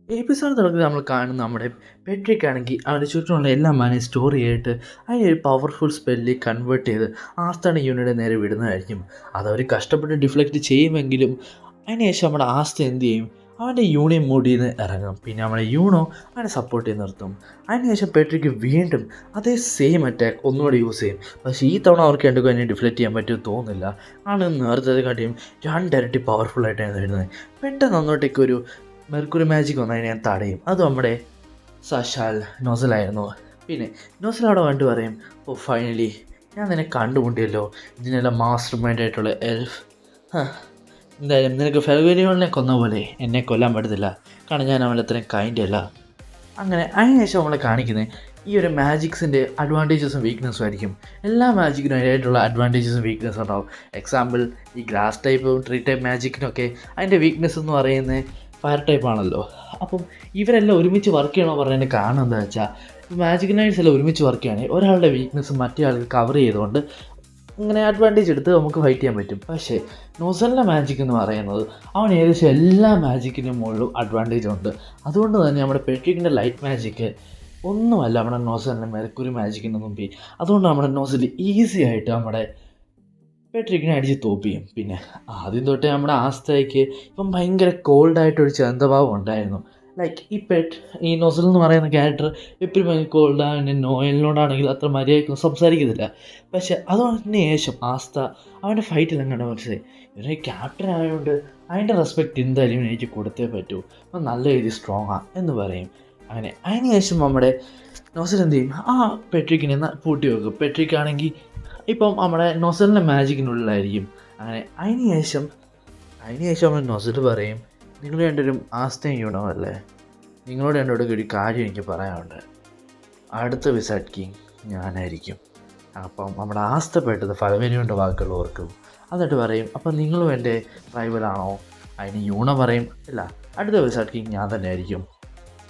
Episode തുടങ്ങി നമ്മൾ കാണുന്ന നമ്മുടെ പെട്രിക് ആണെങ്കിൽ അവൻ്റെ ചുറ്റുമുള്ള എല്ലാ മാനേജ് സ്റ്റോറി ആയിട്ട് അതിനെ ഒരു പവർഫുൾ സ്പെല്ലിൽ കൺവേർട്ട് ചെയ്ത് ആസ്ഥാന യൂണിയുടെ നേരെ വിടുന്നതായിരിക്കും. അതവർ കഷ്ടപ്പെട്ട് ഡിഫ്ലക്റ്റ് ചെയ്യുമെങ്കിലും അതിനുശേഷം നമ്മുടെ ആസ്ഥ എന്ത് ചെയ്യും, അവൻ്റെ യൂണിയൻ മൂഡിൽ നിന്ന് ഇറങ്ങും. പിന്നെ നമ്മുടെ യൂണോ അവനെ സപ്പോർട്ട് ചെയ്ത് നിർത്തും. അതിനുശേഷം പെട്രിക്ക് വീണ്ടും അതേ സെയിം അറ്റാക്ക് ഒന്നുകൂടി യൂസ് ചെയ്യും. പക്ഷേ ഈ തവണ അവർക്ക് രണ്ടും അതിനെ ഡിഫ്ലക്റ്റ് ചെയ്യാൻ പറ്റുമെന്ന് തോന്നുന്നില്ല. ആണ് നേരത്തെ കാട്ടിയും രണ്ടിരട്ടി പവർഫുള്ളായിട്ടാണ് വരുന്നത്. പെട്ടെന്ന് അങ്ങോട്ടേക്കൊരു മെർക്കുറി മാജിക് വന്ന് അതിനെ ഞാൻ തടയും. അത് നമ്മുടെ സശാൽ നോസലായിരുന്നു. പിന്നെ നോസൽ അവിടെ കണ്ടു പറയും, ഓ ഫൈനലി ഞാൻ നിന്നെ കണ്ടുമുട്ടിയല്ലോ, ഇതിനെല്ലാം മാസ്റ്റർ മൈൻഡ് ആയിട്ടുള്ള എൽഫ്. എന്തായാലും നിനക്ക് ഫെബ്രുവരികളിനെ കൊന്ന പോലെ എന്നെ കൊല്ലാൻ പറ്റത്തില്ല, കാരണം ഞാൻ അവൻ്റെ അത്രയും കൈൻഡ് അല്ല. അങ്ങനെ അതിനുശേഷം നമ്മളെ കാണിക്കുന്നത് ഈ ഒരു മാജിക്സിൻ്റെ അഡ്വാൻറ്റേജസും വീക്ക്നെസ്സും ആയിരിക്കും. എല്ലാ മാജിക്കിനും അതിനായിട്ടുള്ള അഡ്വാൻറ്റേജസും വീക്ക്നെസ്സും ഉണ്ടാവും. എക്സാമ്പിൾ ഈ ഗ്രാസ് ടൈപ്പും ട്രീ ടൈപ്പ് മാജിക്കിനൊക്കെ അതിൻ്റെ വീക്ക്നെസ് എന്ന് പറയുന്നത് ഫയർ ടൈപ്പ് ആണല്ലോ. അപ്പം ഇവരെല്ലാം ഒരുമിച്ച് വർക്ക് ചെയ്യണമെന്ന് പറഞ്ഞതിൻ്റെ കാരണം എന്താ വെച്ചാൽ, മാജിക് നൈറ്റ്സ് എല്ലാം ഒരുമിച്ച് വർക്ക് ചെയ്യണേ ഒരാളുടെ വീക്ക്നെസ് മറ്റേ ആൾക്ക് കവർ ചെയ്തുകൊണ്ട് അങ്ങനെ അഡ്വാൻറ്റേജ് എടുത്ത് നമുക്ക് ഫൈറ്റ് ചെയ്യാൻ പറ്റും. പക്ഷേ നോസലിൻ്റെ മാജിക് എന്ന് പറയുന്നത് അവൻ ഏകദേശം എല്ലാ മാജിക്കിനും മുകളിലും അഡ്വാൻറ്റേജ് ഉണ്ട്. അതുകൊണ്ട് തന്നെ നമ്മുടെ പെട്രിക്കിൻ്റെ ലൈറ്റ് മാജിക്ക് ഒന്നുമല്ല നമ്മുടെ നോസലിൻ്റെ മെർക്കുറി മാജിക്കിൻ്റെ മുമ്പിൽ. അതുകൊണ്ട് നമ്മുടെ നോസൽ ഈസി ആയിട്ട് നമ്മുടെ പെട്രിക്കിനെ അടിച്ച് തോപ്പിക്കും. പിന്നെ ആദ്യം തൊട്ടേ നമ്മുടെ ആസ്ഥയ്ക്ക് ഇപ്പം ഭയങ്കര കോൾഡായിട്ടൊരു ചന്തഭാവം ഉണ്ടായിരുന്നു. ലൈക്ക് ഈ നൊസൽ എന്ന് പറയുന്ന ക്യാരക്ടർ എപ്പോഴും ഭയങ്കര കോൾഡാണ്. പിന്നെ നോയലിനോടാണെങ്കിൽ അത്ര മര്യാദയ്ക്ക് സംസാരിക്കത്തില്ല. പക്ഷെ അതിന് ശേഷം ആസ്ഥ അവൻ്റെ ഫൈറ്റിലെല്ലാം കണ്ട മനസ്സിലായി, ഇവരെ ക്യാപ്റ്റൻ ആയതുകൊണ്ട് അതിൻ്റെ റെസ്പെക്റ്റ് എന്തായാലും എനിക്ക് കൊടുത്തേ പറ്റൂ, അപ്പം നല്ല രീതിയിൽ സ്ട്രോങ്ങാണ് എന്ന് പറയും. അങ്ങനെ അതിന് ശേഷം നമ്മുടെ നോസൽ എന്ത് ചെയ്യും, പെട്രിക്കിനെ പൂട്ടി വെക്കും. പെട്രിക്കാണെങ്കിൽ ഇപ്പം നമ്മുടെ നൊസലിൻ്റെ മാജിക്കിനുള്ളിലായിരിക്കും. അങ്ങനെ അതിന് ശേഷം നമ്മൾ നൊസൽ പറയും, നിങ്ങൾ രണ്ടുപേരും ആസ്ഥയും യൂണമല്ലേ, നിങ്ങളോട് രണ്ടോടൊക്കെ ഒരു കാര്യം എനിക്ക് പറയാനുണ്ട്. അടുത്ത വിസാറ്റ് കിങ് ഞാനായിരിക്കും. അപ്പം നമ്മുടെ ആസ്ഥപ്പെട്ടത് ഫലവേനിയുടെ വാക്കുകൾ ഓർക്കും. എന്നിട്ട് പറയും, അപ്പം നിങ്ങളും എൻ്റെ റൈവലാണോ? അതിന് യൂണ പറയും, ഇല്ല, അടുത്ത വിസാറ്റ് കിങ് ഞാൻ തന്നെ ആയിരിക്കും.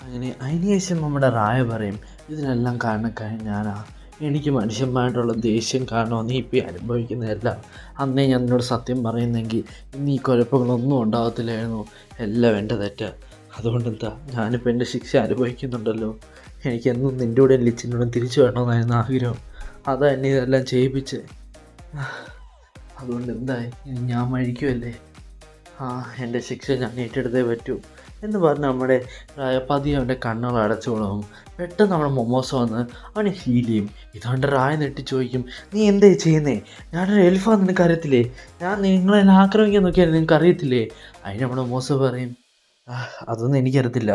അങ്ങനെ അതിന് ശേഷം നമ്മുടെ റായ പറയും, ഇതിനെല്ലാം കാരണക്കാരൻ ഞാനാ. എനിക്ക് മനുഷ്യന്മാരുള്ള ദേഷ്യം കാരണം നീ ഇപ്പം അനുഭവിക്കുന്നതല്ല. അന്നേ ഞാൻ എന്നോട് സത്യം പറയുന്നെങ്കിൽ ഇന്ന് ഈ കുഴപ്പങ്ങളൊന്നും ഉണ്ടാകത്തില്ലായിരുന്നു. എല്ലാം എൻ്റെ തെറ്റാ. അതുകൊണ്ട് എന്താ, ഞാനിപ്പോൾ എൻ്റെ ശിക്ഷ അനുഭവിക്കുന്നുണ്ടല്ലോ. എനിക്കെന്നും നിൻ്റെ കൂടെ ലിച്ചിനോടും തിരിച്ചു വരണമെന്നായിരുന്നു ആഗ്രഹം. അതാ എന്നെ ഇതെല്ലാം ചെയ്യിപ്പിച്ച്. അതുകൊണ്ട് എന്തായി, ഞാൻ മരിക്കുമല്ലേ. എൻ്റെ ശിക്ഷ ഞാൻ ഏറ്റെടുത്തേ പറ്റൂ എന്ന് പറഞ്ഞ് നമ്മുടെ പതിയെ അവൻ്റെ കണ്ണുകൾ അടച്ചോളും. പെട്ടെന്ന് നമ്മുടെ മൊമോസ വന്ന് അവനെ ഹീൽ ചെയ്യും. ഇതുകൊണ്ട് റായ നെട്ടി ചോദിക്കും, നീ എന്താ ചെയ്യുന്നേ? ഞാനൊരു എൽഫാന്ന് നിനക്കറിയത്തില്ലേ? ഞാൻ നിങ്ങളെല്ലാം ആക്രമിക്കാൻ നോക്കിയാൽ നിനക്കറിയത്തില്ലേ? അതിന് നമ്മുടെ മൊമോസ പറയും, അതൊന്നും എനിക്കറിയത്തില്ല.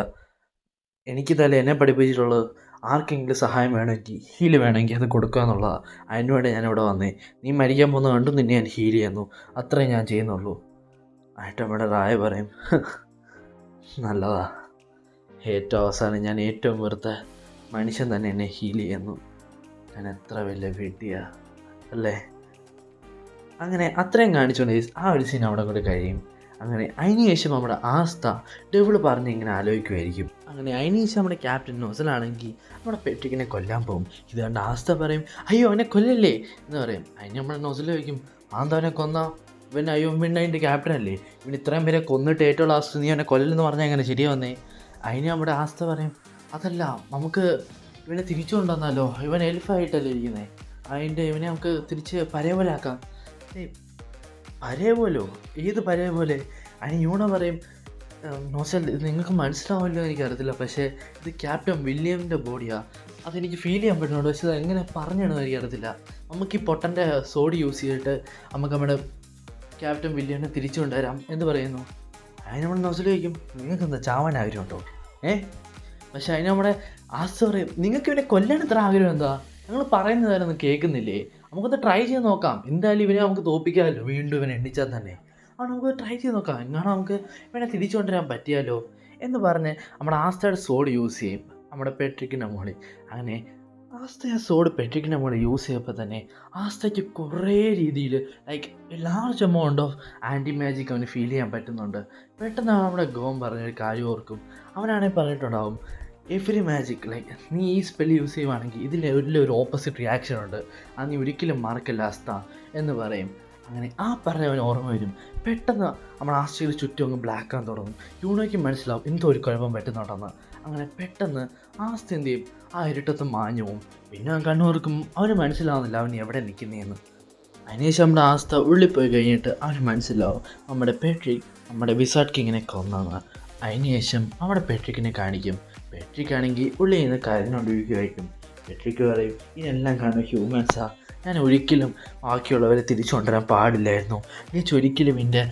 എനിക്കിതല്ലേ എന്നെ പഠിപ്പിച്ചിട്ടുള്ളത്, ആർക്കെങ്കിലും സഹായം വേണമെങ്കിൽ ഹീൽ വേണമെങ്കിൽ അത് കൊടുക്കുക എന്നുള്ളതാണ്. അതിനുവേണ്ടി ഞാനിവിടെ വന്നേ. നീ മരിക്കാൻ പോകുന്ന കണ്ടും നിന്നെ ഞാൻ ഹീൽ ചെയ്യുന്നു, അത്രേ ഞാൻ ചെയ്യുന്നുള്ളൂ. ആയിട്ട് നമ്മുടെ റായ പറയും, നല്ലതാ. ഏറ്റവും അവസാനം ഞാൻ ഏറ്റവും വെറുത്ത മനുഷ്യൻ തന്നെ എന്നെ ഹീൽ ചെയ്യുന്നു. ഞാൻ എത്ര വലിയ വീട്ടിയാ അല്ലേ. അങ്ങനെ അത്രയും കാണിച്ചുകൊണ്ട് ആ ഒരു സീൻ അവിടെ കൂടെ കഴിയും. അങ്ങനെ അതിന് ശേഷം നമ്മുടെ ആസ്ഥ ഡെവിള് പറഞ്ഞ് ഇങ്ങനെ ആലോചിക്കുമായിരിക്കും. അങ്ങനെ അതിന് ശേഷം നമ്മുടെ ക്യാപ്റ്റൻ നോസലാണെങ്കിൽ നമ്മുടെ പെട്രിക്കിനെ കൊല്ലാൻ പോകും. ഇത് കണ്ട് ആസ്ഥ പറയും, അയ്യോ അവനെ കൊല്ലല്ലേ എന്ന് പറയും. അതിന് നമ്മുടെ നോസൽ ചോദിക്കും, അവനെ കൊന്ന ഇവൻ അയ്യോ പിന്നെ അതിൻ്റെ ക്യാപ്റ്റൻ അല്ലേ, ഇവൻ ഇത്രയും പേരെ കൊന്നിട്ട് ഏറ്റവും ലാസ്റ്റ് നീ അവനെ കൊല്ലെന്ന് പറഞ്ഞാൽ എങ്ങനെ ശരിയാ വന്നേ? അതിന് നമ്മുടെ ആസ്ഥ പറയും, അതല്ല, നമുക്ക് ഇവനെ തിരിച്ചു കൊണ്ടുവന്നാലോ, ഇവൻ എൽഫായിട്ടല്ലേ ഇരിക്കുന്നത്, അതിൻ്റെ ഇവനെ നമുക്ക് തിരിച്ച് പഴയ പോലെ ആക്കാം. പഴയ പോലോ? ഏത് പഴയ പോലെ? അതിന് യൂണ പറയും, നോസൽ ഇത് നിങ്ങൾക്ക് മനസ്സിലാവില്ലോ എനിക്കറിയത്തില്ല, പക്ഷേ ഇത് ക്യാപ്റ്റൻ വില്യമിൻ്റെ ബോഡിയാണ്, അതെനിക്ക് ഫീൽ ചെയ്യാൻ പറ്റുന്നുണ്ട്, പക്ഷേ അത് എങ്ങനെ പറഞ്ഞിടണമെന്ന് എനിക്കറിയത്തില്ല. നമുക്ക് ഈ പൊട്ടൻ്റെ സോഡ് യൂസ് ചെയ്തിട്ട് നമുക്ക് നമ്മുടെ ക്യാപ്റ്റൻ വില്യമിനെ തിരിച്ചു കൊണ്ടുവരാം എന്ന് പറയുന്നു. അതിന് നമ്മൾ നോസൽ ചോദിക്കും, നിങ്ങൾക്ക് എന്താ ചാവാൻ ആഗ്രഹമുണ്ടോ? പക്ഷേ അതിന് നമ്മുടെ ആസ്ഥ പറയും, നിങ്ങൾക്ക് ഇവനെ കൊല്ലാൻ ഇത്ര ആഗ്രഹം എന്താ? ഞങ്ങൾ പറയുന്നതായിരുന്നു കേൾക്കുന്നില്ലേ? നമുക്കൊന്ന് ട്രൈ ചെയ്ത് നോക്കാം, എന്തായാലും ഇവനെ നമുക്ക് തോൽപ്പിക്കാമല്ലോ, വീണ്ടും ഇവനെ എണ്ണിച്ചാൽ തന്നെ. നമുക്ക് ട്രൈ ചെയ്ത് നോക്കാം, എങ്ങാണോ നമുക്ക് ഇവനെ തിരിച്ചു കൊണ്ടുവരാൻ പറ്റിയാലോ എന്ന് പറഞ്ഞ് നമ്മുടെ ആസ്ഥയുടെ സോഡ് യൂസ് ചെയ്യും നമ്മുടെ പെട്രിക്കിൻ്റെ മുകളിൽ. അങ്ങനെ ആസ്ഥ ആ സോഡ് പെട്രിക്കിൻ്റെ മുകളിൽ യൂസ് ചെയ്തപ്പോൾ തന്നെ ആസ്ഥയ്ക്ക് കുറേ രീതിയിൽ like large amount of anti magic അവന് ഫീൽ ചെയ്യാൻ പറ്റുന്നുണ്ട്. പെട്ടെന്ന് നമ്മുടെ ഗോം പറഞ്ഞൊരു കാര്യം ഓർക്കും. അവനാണെങ്കിൽ പറഞ്ഞിട്ടുണ്ടാവും, എവറി മാജിക് ലൈക്ക് നീ ഈ സ്പെൽ യൂസ് ചെയ്യുവാണെങ്കിൽ ഇതിൽ ഒരു ഓപ്പോസിറ്റ് റിയാക്ഷൻ ഉണ്ട്, അത് നീ ഒരിക്കലും മറക്കില്ല ആസ്ഥ എന്ന് പറയും. അങ്ങനെ ആ പറഞ്ഞവന് ഓർമ്മ വരും. പെട്ടെന്ന് നമ്മൾ ആസ്ട്രയിൽ ചുറ്റും അങ്ങ് ബ്ലാക്ക് ആകാൻ തുടങ്ങും. യൂണോയ്ക്ക് മനസ്സിലാവും എന്തോ ഒരു കുഴപ്പം പറ്റുന്നുണ്ടെന്ന്. അങ്ങനെ പെട്ടെന്ന് ആസ്തി എന്ത് ചെയ്യും, ആ ഇരുട്ടത്ത് മാഞ്ഞു പോവും. പിന്നെ അവൻ കണ്ണുറക്കും, അവന് മനസ്സിലാവുന്നില്ല അവൻ എവിടെ നിൽക്കുന്നതെന്ന്. അതിനുശേഷം നമ്മുടെ ആസ്ത ഉള്ളിൽ പോയി കഴിഞ്ഞിട്ട് അവന് മനസ്സിലാവും നമ്മുടെ പെട്രിക് നമ്മുടെ വിസാർഡ് കിങ്ങിനെ കൊന്നെന്ന്. അതിനുശേഷം അവിടെ പെട്രിക്കിനെ കാണിക്കും. പെട്രിക്കാണെങ്കിൽ ഉള്ളിൽ നിന്ന് കരഞ്ഞുകൊണ്ടിരിക്കുമായിരിക്കും. പെട്രിക്ക് പറയും, ഇതിനെല്ലാം കാണുന്ന ഹ്യൂമൻസാ, ഞാൻ ഒരിക്കലും ബാക്കിയുള്ളവരെ തിരിച്ചു കൊണ്ടുവരാൻ പാടില്ലായിരുന്നു. ലീച്ച് ഒരിക്കലും എൻ്റെ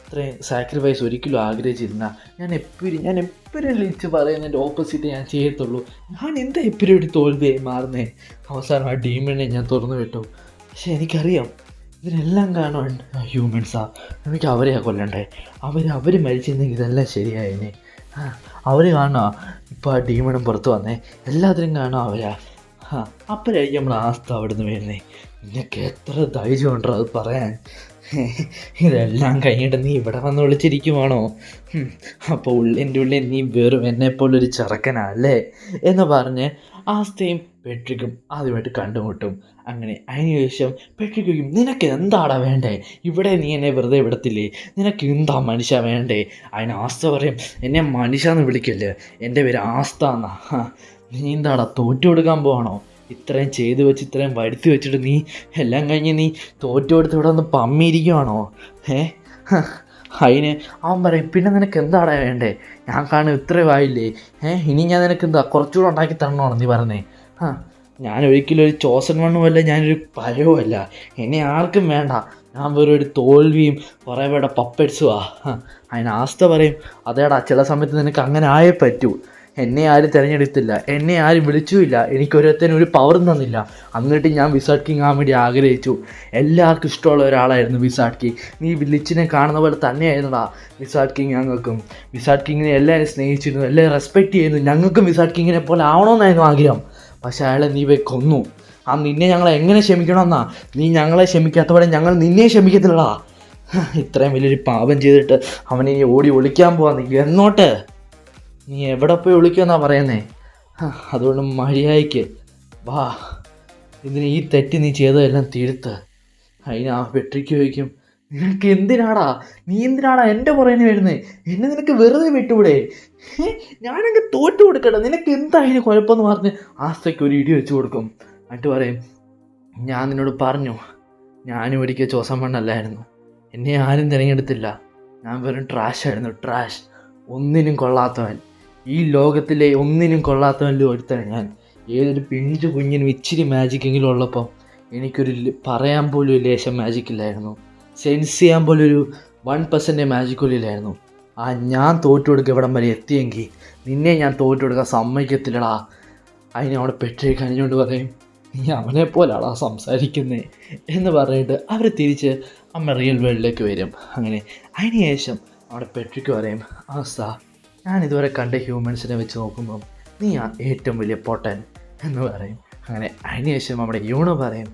ഇത്രയും സാക്രിഫൈസ് ഒരിക്കലും ആഗ്രഹിച്ചിരുന്ന, ഞാൻ എപ്പോഴും ലീച്ച് പറയുന്നതിൻ്റെ ഓപ്പോസിറ്റ് ഞാൻ ചെയ്യത്തുള്ളൂ. ഞാൻ എന്താ എപ്പോഴും ഒരു തോൽവിയായി മാറുന്നേ. അവസാനം ആ ഡീമനെ ഞാൻ തുറന്നു വിട്ടു. പക്ഷെ എനിക്കറിയാം ഇതിനെല്ലാം കാണുവാൻ ഹ്യൂമൻസാ, എനിക്ക് അവരെയാണ് കൊല്ലണ്ടേ. അവർ മരിച്ചിരുന്നെങ്കിൽ ഇതെല്ലാം ശരിയായേനെ. അവർ കാണുക ഇപ്പോൾ ആ ഡീമണും പുറത്ത് വന്നേ, എല്ലാത്തിനും കാണുക അവരാ. അപ്പോഴായിരിക്കും നമ്മൾ ആസ്ത അവിടെ നിന്ന് വരുന്നേ. നിനക്ക് എത്ര ധൈര്യം ഉണ്ടോ അത് പറയാൻ? ഇതെല്ലാം കഴിഞ്ഞിട്ട് നീ ഇവിടെ വന്ന് വിളിച്ചിരിക്കുവാണോ? അപ്പോൾ എൻ്റെ ഉള്ളിൽ നീ വെറും എന്നെപ്പോലൊരു ചെറുക്കനാ അല്ലേ എന്ന് പറഞ്ഞ് ആസ്തയും പെട്രിക്കും ആദ്യമായിട്ട് കണ്ടുമുട്ടും. അങ്ങനെ അതിനുശേഷം പെട്രിക്ക് ചോദിക്കും, നിനക്ക് എന്താടാ വേണ്ടേ? ഇവിടെ നീ എന്നെ വെറുതെ വിടത്തില്ലേ? നിനക്ക് എന്താ മനുഷ്യ വേണ്ടേ? അതിന് ആസ്ത പറയും, എന്നെ മനുഷ്യ എന്ന് വിളിക്കല്ലേ, എൻ്റെ പേര് ആസ്ത എന്നാ. നീ എന്താടാ തോറ്റു കൊടുക്കാൻ പോവാണോ? ഇത്രയും ചെയ്തു വെച്ച് ഇത്രയും വരുത്തി വെച്ചിട്ട് നീ എല്ലാം കഴിഞ്ഞ് നീ തോറ്റു കൊടുത്ത് ഇവിടെ ഒന്ന് പമ്മിയിരിക്കുവാണോ? അതിന് അവൻ പറയും, പിന്നെ നിനക്ക് എന്താടാ വേണ്ടേ? ഞാൻ കാണും ഇത്രയും ആയില്ലേ? ഇനി ഞാൻ നിനക്ക് എന്താ കുറച്ചുകൂടെ ഉണ്ടാക്കി തരണോന്ന് നീ പറഞ്ഞേ? ഞാൻ ഒരിക്കലും ഒരു ചോസൻ മണ്ണുമല്ല, ഞാനൊരു പഴവുമല്ല, എന്നെ ആർക്കും വേണ്ട. ഞാൻ വെറും ഒരു തോൽവിയും കുറേ പേരുടെ പപ്പറ്റ്സുവാ. അതിന് ആസ്ത പറയും, അതേടാ ചില സമയത്ത് നിനക്ക് അങ്ങനെ ആയേ പറ്റൂ. എന്നെ ആരും തിരഞ്ഞെടുത്തില്ല, എന്നെ ആരും വിളിച്ചുമില്ല, എനിക്കൊരുത്തനും ഒരു പവറും തന്നില്ല. എന്നിട്ട് ഞാൻ വിസാർഡ് കിങ് ആകാൻ വേണ്ടി ആഗ്രഹിച്ചു. എല്ലാവർക്കും ഇഷ്ടമുള്ള ഒരാളായിരുന്നു വിസാർഡ് കിങ്. നീ ലിച്ചിനെ കാണുന്ന പോലെ തന്നെയായിരുന്നടാ വിസാർഡ് കിങ്. ഞങ്ങൾക്കും വിസാർഡ് കിങ്ങിനെ എല്ലാവരും സ്നേഹിച്ചിരുന്നു, എല്ലാവരും റെസ്പെക്റ്റ് ചെയ്യുന്നു. ഞങ്ങൾക്കും വിസാർഡ് കിങ്ങിനെ പോലെ ആവണമെന്നായിരുന്നു ആഗ്രഹം. പക്ഷേ അയാളെ നീ പോയി കൊന്നു. നിന്നെ ഞങ്ങളെ എങ്ങനെ ക്ഷമിക്കണമെന്നാ? നീ ഞങ്ങളെ ക്ഷമിക്കാത്തവിടെ ഞങ്ങൾ നിന്നെ ക്ഷമിക്കത്തില്ലടാ. ഇത്രയും വലിയൊരു പാപം ചെയ്തിട്ട് അവനെ ഇനി ഓടി ഒളിക്കാൻ പോവാൻ നീ എന്നോട്ട്? നീ എവിടെ പോയി ഒളിക്കുമെന്നാ പറയുന്നേ? അതുകൊണ്ട് മര്യാദയ്ക്ക് വാ, ഇതിന് ഈ തെറ്റ് നീ ചെയ്തതെല്ലാം തിരുത്ത്. അതിന് ആ പെട്രിക്ക് ചോദിക്കും, നിനക്ക് എന്തിനാടാ, നീ എന്തിനാടാ എൻ്റെ പുറകെ വരുന്നേ? എന്നെ നിനക്ക് വെറുതെ വിട്ടുകൂടെ? ഞാനങ്ങ് തോറ്റു കൊടുക്കട്ടെ, നിനക്ക് എന്താ അതിന് കുഴപ്പമെന്ന് പറഞ്ഞ് ആസ്തയ്ക്ക് ഒരു ഇടി വെച്ച് കൊടുക്കും. എന്നിട്ട് പറയും, ഞാൻ നിന്നോട് പറഞ്ഞു, ഞാനും ഒരിക്കൽ ചോസം മണ്ണല്ലായിരുന്നു, എന്നെ ആരും തിരഞ്ഞെടുത്തില്ല. ഞാൻ വെറും ട്രാഷായിരുന്നു, ട്രാഷ്, ഒന്നിനും കൊള്ളാത്തവൻ. ഈ ലോകത്തിലെ ഒന്നിനും കൊള്ളാത്തവനിൽ ഒരുത്തനാണ് ഞാൻ. ഏതൊരു പിഞ്ചു കുഞ്ഞിനും ഇച്ചിരി മാജിക്കെങ്കിലും ഉള്ളപ്പോൾ എനിക്കൊരു പറയാൻ പോലും ഒരു ലേശം മാജിക്കില്ലായിരുന്നു, സെൻസ് ചെയ്യാൻ പോലും ഒരു 1% മാജിക്കുള്ളിലായിരുന്നു. ഞാൻ തോറ്റു കൊടുക്കുക ഇവിടം വരെ എത്തിയെങ്കിൽ നിന്നെ ഞാൻ തോറ്റു കൊടുക്കാൻ സമ്മതിക്കത്തില്ലടാ. അതിനെ അവിടെ പെട്രി കഴിഞ്ഞുകൊണ്ട് പറയും, നീ അവനെ പോലാടാ സംസാരിക്കുന്നേ എന്ന് പറഞ്ഞിട്ട് അവർ തിരിച്ച് അമ്മ റിയൽ വേൾഡിലേക്ക് വരും. അങ്ങനെ അതിന് ശേഷം അവിടെ പെട്രിക്ക് പറയും, ആസ്ത, ഞാനിതുവരെ കണ്ട ഹ്യൂമൻസിനെ വെച്ച് നോക്കുമ്പം നീ ഏറ്റവും വലിയ പൊട്ടൻ എന്ന് പറയും. അങ്ങനെ അതിനുശേഷം നമ്മുടെ യൂണോ പറയും,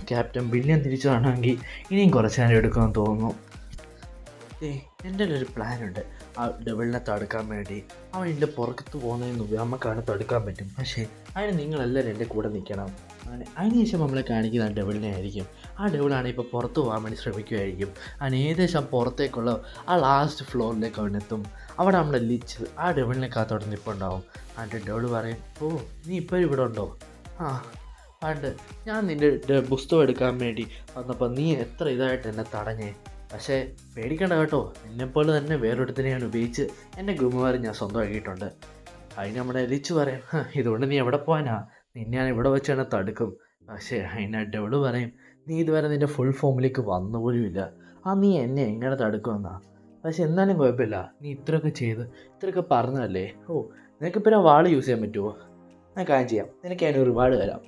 ക്യാപ്റ്റൻ വില്യം തിരിച്ചു കാണുമെങ്കിൽ ഇനിയും കുറച്ച് നേരം എടുക്കുമെന്ന് തോന്നുന്നു. എൻ്റെ ഒരു പ്ലാനുണ്ട് ആ ഡെവിളിനെ തടുക്കാൻ വേണ്ടി. അവൻ എൻ്റെ പുറത്ത് പോകുന്നതിന് മുമ്പ് നമുക്കാണ് തടുക്കാൻ പറ്റും. പക്ഷേ അതിന് നിങ്ങളെല്ലാവരും എൻ്റെ കൂടെ നിൽക്കണം. അങ്ങനെ അതിനുശേഷം നമ്മളെ കാണിക്കുന്ന ആ ഡെവിളിനെ ആയിരിക്കും. ആ ഡെവിളാണ് ഇപ്പോൾ പുറത്ത് പോകാൻ വേണ്ടി ശ്രമിക്കുമായിരിക്കും. അങ്ങനെ ഏകദേശം പുറത്തേക്കുള്ള ആ ലാസ്റ്റ് ഫ്ലോറിലേക്ക് അവനെത്തും. അവിടെ നമ്മുടെ ലിച്ച് ആ ഡെവിളിനെ കാത്തോടെ നിൽപ്പുണ്ടാവും. എന്നിട്ട് ഡെവിൾ പറയും, ഓ നീ ഇപ്പോഴും ഇവിടെ ഉണ്ടോ? പണ്ട് ഞാൻ നിൻ്റെ പുസ്തകം എടുക്കാൻ വേണ്ടി വന്നപ്പോൾ നീ എത്ര ഇതായിട്ട് എന്നെ തടഞ്ഞേ. പക്ഷേ പേടിക്കണ്ട കേട്ടോ, എന്നെപ്പോലെ തന്നെ വേറൊരുത്തിനെ ഞാൻ ഉപയോഗിച്ച് എൻ്റെ ഗുരുമാരെ ഞാൻ സ്വന്തമാക്കിയിട്ടുണ്ട്. അതിന് നമ്മുടെ ലിച്ച് പറയും, ഇതുകൊണ്ട് നീ എവിടെ പോകാനാ? നിന്നെ ഞാൻ ഇവിടെ വെച്ച് തന്നെ തടുക്കും. പക്ഷേ അതിന് ഡെവിൾ പറയും, നീ ഇതുവരെ നിൻ്റെ ഫുൾ ഫോമിലേക്ക് വന്നു പോലുമില്ല, നീ എന്നെ എങ്ങനെ തടുക്കുമെന്നാ? പക്ഷെ എന്നാലും കുഴപ്പമില്ല, നീ ഇത്രയൊക്കെ ചെയ്ത് ഇത്രയൊക്കെ പറഞ്ഞതല്ലേ. നിനക്ക് പിന്നെ വാള് യൂസ് ചെയ്യാൻ പറ്റുമോ? ഞാൻ കാര്യം ചെയ്യാം, നിനക്ക് അതിനൊരു റിവാർഡ് തരാം.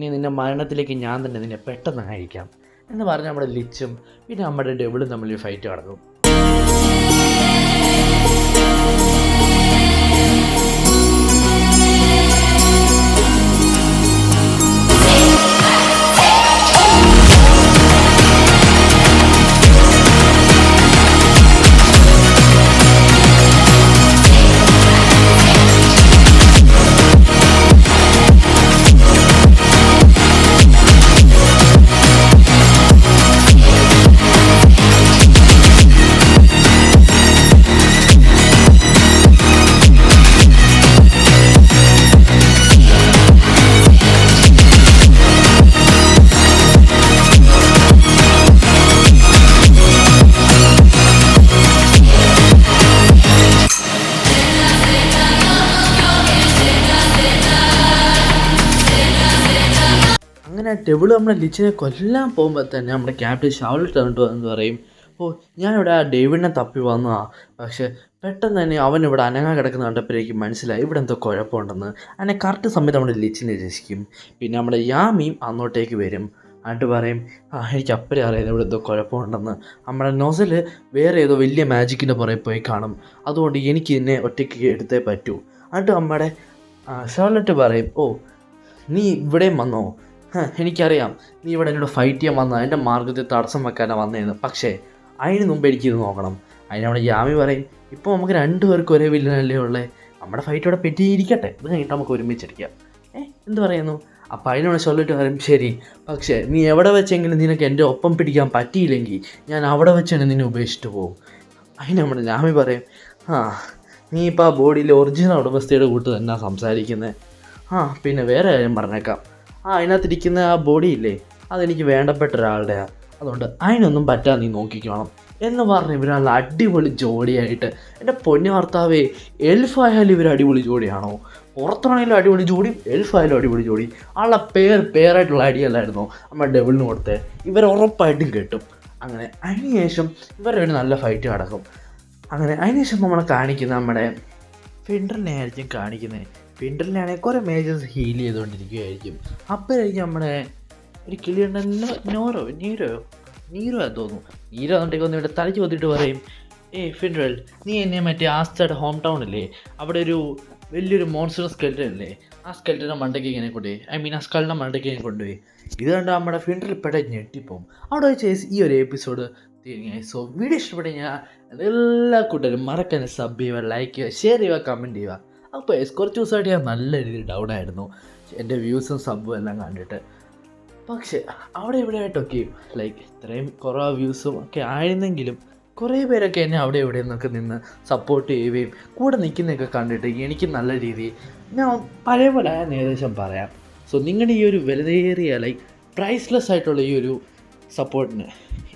നിൻ്റെ മരണത്തിലേക്ക് ഞാൻ തന്നെ നിന്നെ പെട്ടെന്ന് അയക്കാം എന്ന് പറഞ്ഞ് നമ്മുടെ ലിച്ചും പിന്നെ നമ്മുടെ ഡെവിളും തമ്മിൽ ഫൈറ്റ് നടക്കും. അങ്ങനെ ഡെവിൾ നമ്മുടെ ലിച്ചിനെ കൊല്ലാൻ പോകുമ്പോൾ തന്നെ നമ്മുടെ ക്യാപ്റ്റൻ ഷാർലറ്റ് എന്ന് പറയും, ഓ ഞാനിവിടെ ആ ഡേവിഡിനെ തപ്പി വന്നതാ, പക്ഷേ പെട്ടെന്ന് തന്നെ അവൻ ഇവിടെ അനങ്ങാൻ കിടക്കുന്ന കണ്ടപ്പോഴേക്കും മനസ്സിലായി ഇവിടെ എന്തോ കുഴപ്പമുണ്ടെന്ന്. അങ്ങനെ കറക്റ്റ് സമയത്ത് നമ്മുടെ ലിച്ചിനെ രക്ഷിക്കും. പിന്നെ നമ്മുടെ യാമിയും അങ്ങോട്ടേക്ക് വരും. എന്നിട്ട് പറയും, എനിക്ക് അപ്പഴേ അറിയാം ഇവിടെ എന്തോ കുഴപ്പമുണ്ടെന്ന്, നമ്മുടെ നൊസൽ വേറെ ഏതോ വലിയ മാജിക്കിൻ്റെ പുറകെ പോയി കാണും, അതുകൊണ്ട് എനിക്ക് ഇതിനെ ഒറ്റയ്ക്ക് എടുത്തേ പറ്റൂ. എന്നിട്ട് നമ്മുടെ ഷാർലറ്റ് പറയും, ഓ നീ ഇവിടെയും വന്നോ, എനിക്കറിയാം നീ ഇവിടെ എന്നോട് ഫൈറ്റ് ചെയ്യാൻ വന്ന എൻ്റെ മാർഗത്തിൽ തടസ്സം വെക്കാനാണ് വന്നതെന്ന്, പക്ഷേ അതിന് മുമ്പ് എനിക്കിത് നോക്കണം. അതിന് നമ്മുടെ യാമി പറയും, ഇപ്പോൾ നമുക്ക് 2 പേർക്ക് ഒരേ വില്ലനല്ലേ ഉള്ളത്, നമ്മുടെ ഫൈറ്റ് ഇവിടെ പെറ്റിയിരിക്കട്ടെ, ഇത് കഴിഞ്ഞിട്ട് നമുക്ക് ഒരുമിച്ചിരിക്കാം. എന്ത് പറയുന്നു? അപ്പോൾ അതിനോട് ഷാർലറ്റ് പറയും, ശരി, പക്ഷേ നീ എവിടെ വെച്ചെങ്കിലും നിനക്ക് എൻ്റെ ഒപ്പം പിടിക്കാൻ പറ്റിയില്ലെങ്കിൽ ഞാൻ അവിടെ വെച്ചാണ് നിന്നെ ഉപേക്ഷിച്ചിട്ട് പോകും. അതിന് നമ്മുടെ യാമി പറയും, നീ ഇപ്പോൾ ആ ബോഡിയിലെ ഒറിജിനൽ ഉടമസ്ഥയുടെ കൂട്ട് തന്നെ സംസാരിക്കുന്നത്. പിന്നെ വേറെ കാര്യം പറഞ്ഞേക്കാം, അതിനകത്തിരിക്കുന്ന ആ ബോഡിയില്ലേ അതെനിക്ക് വേണ്ടപ്പെട്ട ഒരാളുടെയാണ്, അതുകൊണ്ട് അതിനൊന്നും പറ്റാൻ നീ നോക്കിക്കണം എന്ന് പറഞ്ഞ് ഇവർ നല്ല അടിപൊളി ജോഡിയായിട്ട്. എൻ്റെ പൊന്നു ഭർത്താവേ, എൽഫായാലും ഇവർ അടിപൊളി ജോഡിയാണോ? പുറത്താണെങ്കിലും അടിപൊളി ജോഡി, എൽഫായാലും അടിപൊളി ജോഡി. ആളുടെ പേരായിട്ടുള്ള ഐഡിയല്ലായിരുന്നോ നമ്മൾ ഡെവിളിന് കൊടുത്തത്? ഇവർ ഉറപ്പായിട്ടും കിട്ടും. അങ്ങനെ അതിനുശേഷം ഇവരുടെ ഒരു നല്ല ഫൈറ്റ് നടക്കും. അങ്ങനെ അതിനുശേഷം നമ്മളെ കാണിക്കുന്നത് നമ്മുടെ ഫിൻഡറിനെ ആയിരിക്കും കാണിക്കുന്നത്. ഫിൻഡറിനാണെങ്കിൽ കുറേ മേജേഴ്സ് ഹീൽ ചെയ്തുകൊണ്ടിരിക്കുകയായിരിക്കും. അപ്പോഴായിരിക്കും നമ്മുടെ ഒരു കിളിയുണ്ട്, നീരോ തോന്നുന്നു. നീരോ വന്നിട്ടേക്ക് വന്ന് ഇവിടെ തലച്ച് കൊത്തിയിട്ട് പറയും, ഫിൻഡറൽ, നീ എന്നെ മറ്റേ ആസ്റ്റയുടെ ഹോം ടൗണില്ലേ അവിടെ ഒരു വലിയൊരു മോൺസ്റ്റർ സ്കെൽറ്റൻ ഇല്ലേ, ആ സ്കെൽറ്റൻ്റെ മണ്ടയ്ക്ക് ഇങ്ങനെ കൊണ്ടുപോയി, ആ സ്കലിൻ്റെ മണ്ടയ്ക്ക് ഇങ്ങനെ കൊണ്ടുപോയി. ഇത് കണ്ട് നമ്മുടെ ഫിൻഡറിൽ പെട്ടെന്ന് ഞെട്ടിപ്പോവും. അവിടെ വെച്ച് ഈ ഒരു എപ്പിസോഡ് തീരുകയായി. സോ വീഡിയോ ഇഷ്ടപ്പെട്ടു ഞാൻ എല്ലാ കൂട്ടരും മറക്കാൻ സബ് ചെയ്യുക, ലൈക്ക് ചെയ്യുക, ഷെയർ ചെയ്യുക, കമൻറ്റ് ചെയ്യുക. അപ്പോൾ കുറച്ച് ദിവസമായിട്ട് ഞാൻ നല്ല രീതിയിൽ ഡൗൺ ആയിരുന്നു എൻ്റെ വ്യൂസും സബ്ബും എല്ലാം കണ്ടിട്ട്. പക്ഷേ അവിടെ ഇവിടെയായിട്ടൊക്കെ ഇത്രയും കുറേ വ്യൂസും ഒക്കെ ആയിരുന്നെങ്കിലും കുറേ പേരൊക്കെ എന്നെ അവിടെ ഇവിടെ നിന്നൊക്കെ നിന്ന് സപ്പോർട്ട് ചെയ്യുകയും കൂടെ നിൽക്കുന്നതൊക്കെ കണ്ടിട്ട് എനിക്ക് നല്ല രീതിയിൽ ഞാൻ പഴയ പോലെ ആയെന്ന് ഏകദേശം പറയാം. സോ നിങ്ങളുടെ ഈ ഒരു വിലയേറിയ പ്രൈസ്ലെസ് ആയിട്ടുള്ള ഈ ഒരു സപ്പോർട്ടിന്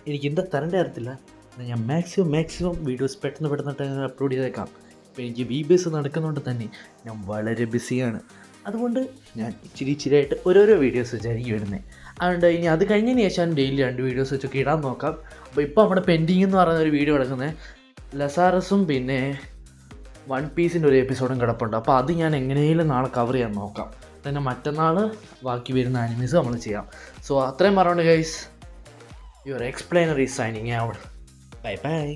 എനിക്ക് എന്താ തരേണ്ട അറിയത്തില്ല. ഞാൻ മാക്സിമം വീഡിയോസ് പെട്ടെന്ന് അപ്ലോഡ് ചെയ്തേക്കാം. ഇപ്പോൾ എനിക്ക് VBS നടക്കുന്നതുകൊണ്ട് തന്നെ ഞാൻ വളരെ ബിസിയാണ്. അതുകൊണ്ട് ഞാൻ ഇച്ചിരിയായിട്ട് ഓരോരോ വീഡിയോസ് വെച്ചായിരിക്കും ഇടുന്നത്. അതുകൊണ്ട് ഇനി അത് കഴിഞ്ഞതിന് ശേഷം ഡെയിലി 2 വീഡിയോസ് വെച്ചൊക്കെ ഇടാൻ നോക്കാം. അപ്പോൾ ഇപ്പോൾ നമ്മുടെ പെൻഡിങ് എന്ന് പറയുന്ന ഒരു വീഡിയോ കിടക്കുന്നത് ലസാറസും പിന്നെ വൺ പീസിൻ്റെ ഒരു എപ്പിസോഡും കിടപ്പുണ്ട്. അപ്പോൾ അത് ഞാൻ എങ്ങനെയും നാളെ കവർ ചെയ്യാൻ നോക്കാം. തന്നെ മറ്റന്നാൾ ബാക്കി വരുന്ന ആനിമീസ് നമ്മൾ ചെയ്യാം. സോ അത്രയും പറഞ്ഞുകൊണ്ട് guys, your explainer is signing out. By.